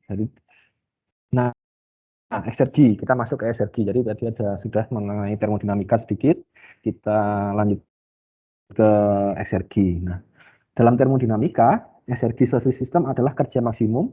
Jadi, nah, eksergi, kita masuk ke eksergi. Jadi tadi sudah mengenai termodinamika sedikit, kita lanjut ke eksergi. Nah, dalam termodinamika, eksergi suatu sistem adalah kerja maksimum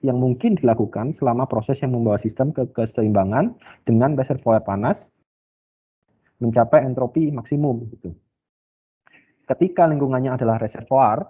yang mungkin dilakukan selama proses yang membawa sistem ke keseimbangan dengan reservoir panas mencapai entropi maksimum. Gitu. Ketika lingkungannya adalah reservoir,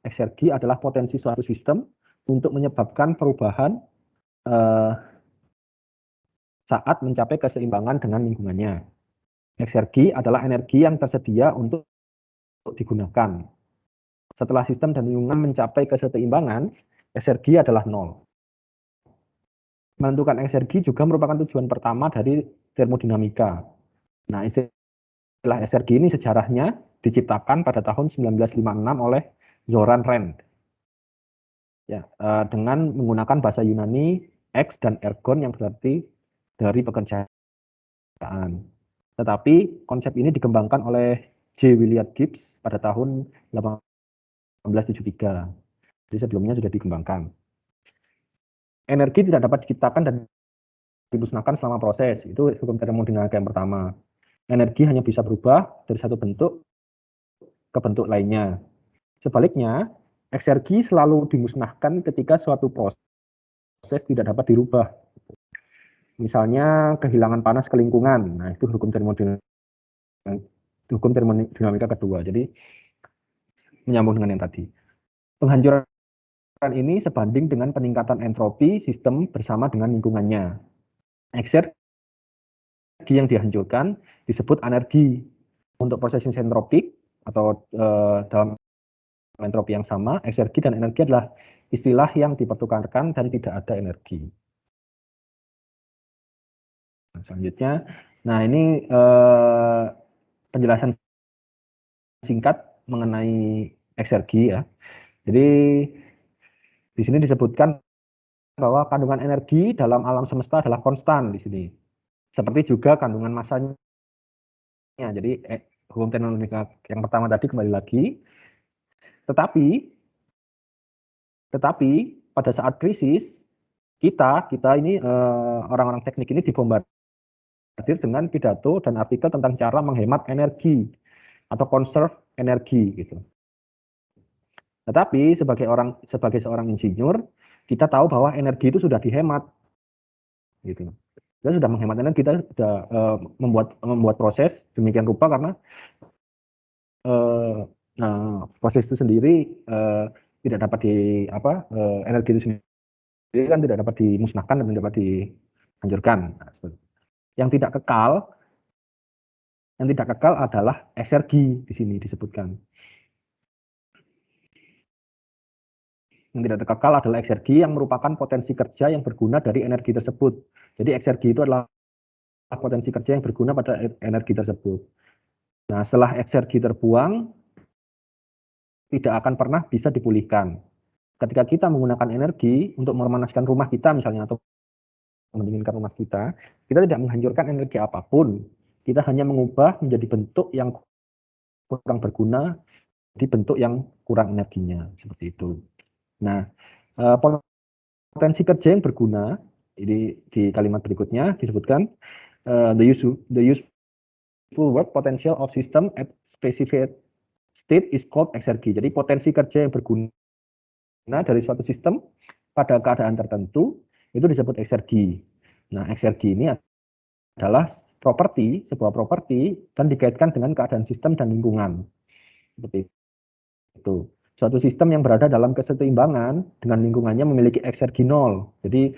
eksergi adalah potensi suatu sistem untuk menyebabkan perubahan saat mencapai keseimbangan dengan lingkungannya. Eksergi adalah energi yang tersedia untuk digunakan. Setelah sistem dan lingkungan mencapai keseimbangan, eksergi adalah nol. Menentukan eksergi juga merupakan tujuan pertama dari termodinamika. Nah, istilah eksergi ini sejarahnya diciptakan pada tahun 1956 oleh Zoran Rand. Ya, dengan menggunakan bahasa Yunani X dan ergon yang berarti dari pekerjaan. Tetapi konsep ini dikembangkan oleh J. William Gibbs pada tahun 1873. Jadi sebelumnya sudah dikembangkan. Energi tidak dapat diciptakan dan dimusnahkan selama proses. Itu hukum termodinamika yang pertama. Energi hanya bisa berubah dari satu bentuk ke bentuk lainnya. Sebaliknya, eksergi selalu dimusnahkan ketika suatu proses tidak dapat dirubah. Misalnya kehilangan panas ke lingkungan. Nah, itu hukum termodinamika kedua. Jadi menyambung dengan yang tadi. Penghancuran ini sebanding dengan peningkatan entropi sistem bersama dengan lingkungannya. Eksergi yang dihancurkan disebut energi. Untuk proses entropik atau dalam entropi yang sama, eksergi dan energi adalah istilah yang dipertukarkan dan tidak ada energi. Nah, selanjutnya, nah ini penjelasan singkat mengenai eksergi ya. Jadi di sini disebutkan bahwa kandungan energi dalam alam semesta adalah konstan di sini. Seperti juga kandungan massanya. Jadi hukum termodinamika yang pertama tadi kembali lagi. Tetapi pada saat krisis kita ini orang-orang teknik ini dibombardir dengan pidato dan artikel tentang cara menghemat energi atau conserve energi gitu. Tetapi sebagai seorang insinyur, kita tahu bahwa energi itu sudah dihemat gitu. Kita sudah menghemat energi, kita sudah membuat proses demikian rupa karena proses itu sendiri tidak dapat energi itu sendiri kan tidak dapat dimusnahkan dan tidak dapat dihancurkan. Nah, yang tidak kekal adalah eksergi di sini disebutkan. Yang tidak kekal adalah eksergi yang merupakan potensi kerja yang berguna dari energi tersebut. Jadi eksergi itu adalah potensi kerja yang berguna pada energi tersebut. Nah, setelah eksergi terbuang, tidak akan pernah bisa dipulihkan. Ketika kita menggunakan energi untuk memanaskan rumah kita misalnya atau mendinginkan rumah kita tidak menghancurkan energi apapun. Kita hanya mengubah menjadi bentuk yang kurang berguna, di bentuk yang kurang energinya seperti itu. Nah, potensi kerja yang berguna ini di kalimat berikutnya disebutkan the useful work potential of system at specified state is called eksergi. Jadi potensi kerja yang berguna dari suatu sistem pada keadaan tertentu itu disebut eksergi. Nah, eksergi ini adalah sebuah properti dan dikaitkan dengan keadaan sistem dan lingkungan. Seperti itu. Suatu sistem yang berada dalam keseimbangan dengan lingkungannya memiliki eksergi nol. Jadi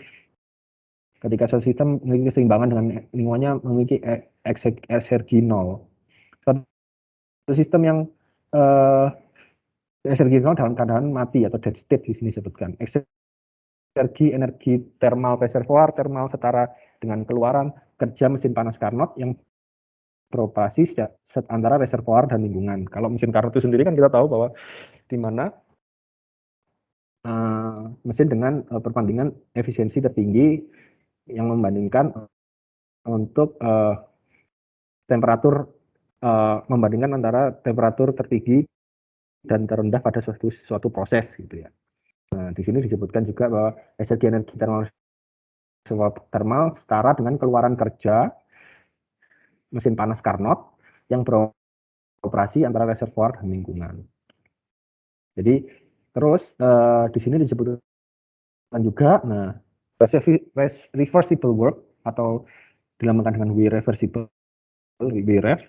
ketika suatu sistem memiliki keseimbangan dengan lingkungannya memiliki eksergi nol. Suatu sistem yang eksergi nol dalam keadaan mati atau dead state di sini disebutkan. Energi thermal reservoir thermal setara dengan keluaran kerja mesin panas Carnot yang beroperasi antara reservoir dan lingkungan. Kalau mesin Carnot itu sendiri kan kita tahu bahwa di mana mesin dengan perbandingan efisiensi tertinggi yang membandingkan untuk temperatur membandingkan antara temperatur tertinggi dan terendah pada suatu proses gitu ya. Nah, di sini disebutkan juga bahwa energi thermal setara dengan keluaran kerja mesin panas Carnot yang beroperasi antara reservoir dan lingkungan. Jadi terus di sini disebutkan juga, nah reversible work atau dilambangkan dengan W reversible, WREF,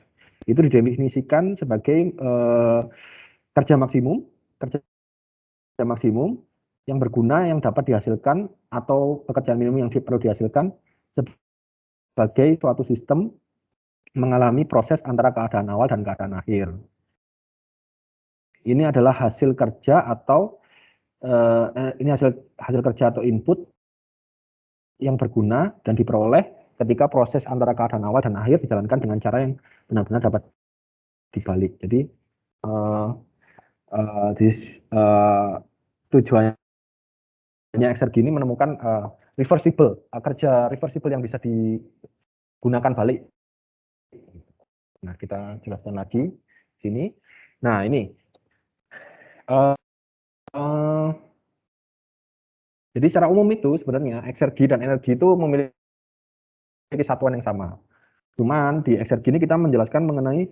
itu didefinisikan sebagai kerja maksimum yang berguna yang dapat dihasilkan atau pekerjaan minimum yang perlu dihasilkan sebagai suatu sistem mengalami proses antara keadaan awal dan keadaan akhir. Ini adalah hasil kerja atau ini hasil kerja atau input yang berguna dan diperoleh ketika proses antara keadaan awal dan akhir dijalankan dengan cara yang benar-benar dapat dibalik. Jadi tujuannya exergi ini menemukan kerja reversible yang bisa digunakan balik. Nah, kita jelaskan lagi sini. Nah, ini jadi secara umum itu sebenarnya exergi dan energi itu memiliki satuan yang sama. Cuman di exergi ini kita menjelaskan mengenai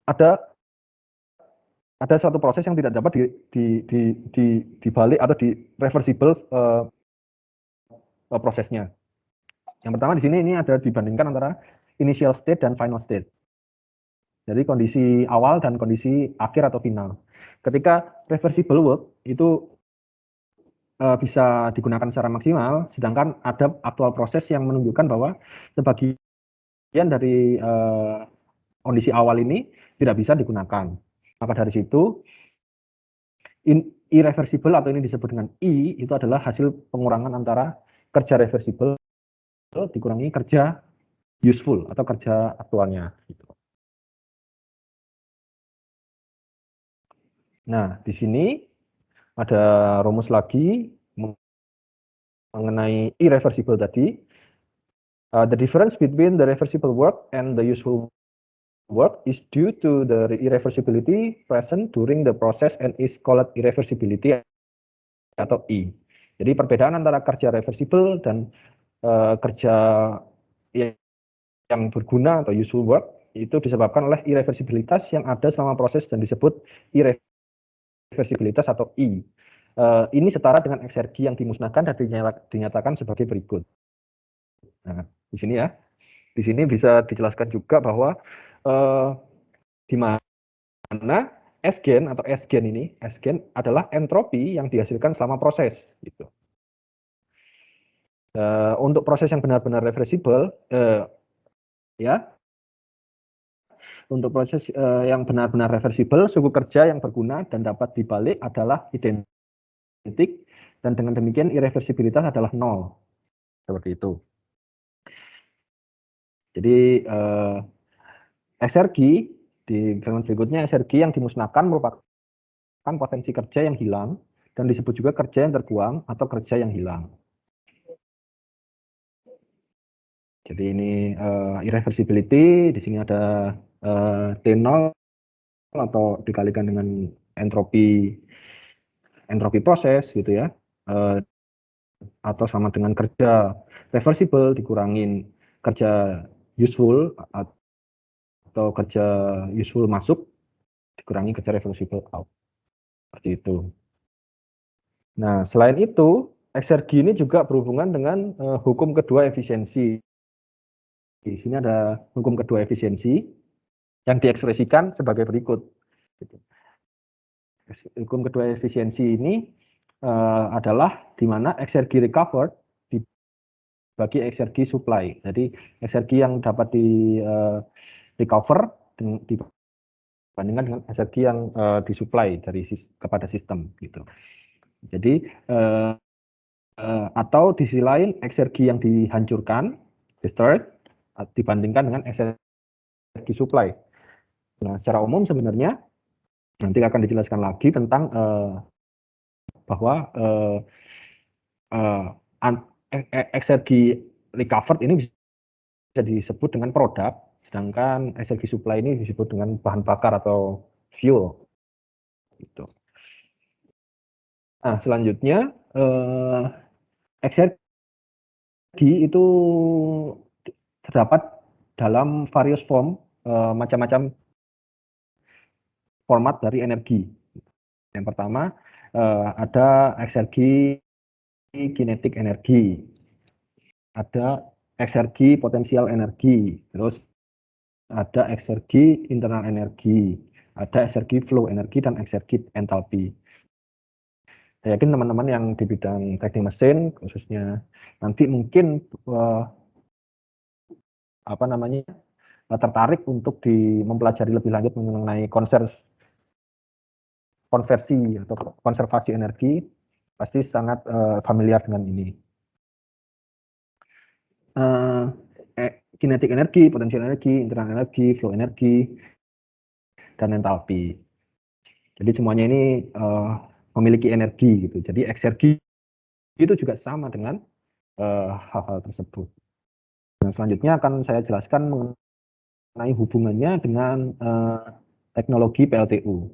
ada suatu proses yang tidak dapat dibalik atau di reversible prosesnya. Yang pertama di sini ini ada dibandingkan antara initial state dan final state. Jadi kondisi awal dan kondisi akhir atau final. Ketika reversible work itu bisa digunakan secara maksimal, sedangkan ada aktual proses yang menunjukkan bahwa sebagian dari kondisi awal ini tidak bisa digunakan. Maka dari situ irreversible atau ini disebut dengan I itu adalah hasil pengurangan antara kerja reversible dikurangi kerja useful atau kerja aktualnya. Nah, di sini ada rumus lagi mengenai irreversible tadi. The difference between the reversible work and the useful work is due to the irreversibility present during the process and is called irreversibility atau I. Jadi perbedaan antara kerja reversible dan kerja yang berguna atau useful work itu disebabkan oleh irreversibilitas yang ada selama proses dan disebut irreversibilitas atau I. Ini setara dengan exergi yang dimusnahkan dan dinyatakan sebagai berikut. Nah, di sini ya, di sini bisa dijelaskan juga bahwa di mana S-gen atau S-gen ini, S-gen adalah entropi yang dihasilkan selama proses. Gitu. Untuk proses yang benar-benar reversible, ya, untuk proses yang benar-benar reversible, suku kerja yang berguna dan dapat dibalik adalah identik, dan dengan demikian irreversibilitas adalah 0. Seperti itu. Jadi exergi di kalimat berikutnya, exergi yang dimusnahkan merupakan potensi kerja yang hilang dan disebut juga kerja yang terbuang atau kerja yang hilang. Jadi ini irreversibility, di sini ada T0 atau dikalikan dengan entropi proses gitu ya, atau sama dengan kerja reversible dikurangin kerja useful atau kerja useful masuk dikurangi kerja reversible out. Seperti itu. Nah, selain itu, exergi ini juga berhubungan dengan hukum kedua efisiensi. Di sini ada hukum kedua efisiensi yang diekspresikan sebagai berikut. Hukum kedua efisiensi ini adalah di mana exergi recovered dibagi exergi supply. Jadi exergi yang dapat di recover dibandingkan dengan exergi yang disuplai dari kepada sistem gitu. Jadi atau di sisi lain exergi yang dihancurkan destroyed dibandingkan dengan exergi supply. Nah, secara umum sebenarnya nanti akan dijelaskan lagi tentang bahwa exergi recovered ini bisa disebut dengan produk, sedangkan exergi supply ini disebut dengan bahan bakar atau fuel. Gitu. Nah, selanjutnya eksergi itu terdapat dalam various form, macam-macam format dari energi. Yang pertama ada eksergi kinetik energi, ada eksergi potensial energi, terus ada eksergi internal energi, ada eksergi flow energi, dan eksergi entalpi. Saya yakin teman-teman yang di bidang teknik mesin khususnya nanti mungkin apa namanya tertarik untuk mempelajari lebih lanjut mengenai konversi atau konservasi energi, pasti sangat familiar dengan ini. Kinetik energi, potensial energi, internal energi, flow energi, dan entalpi. Jadi semuanya ini memiliki energi gitu. Jadi eksergi itu juga sama dengan hal-hal tersebut. Nah, selanjutnya akan saya jelaskan mengenai hubungannya dengan teknologi PLTU.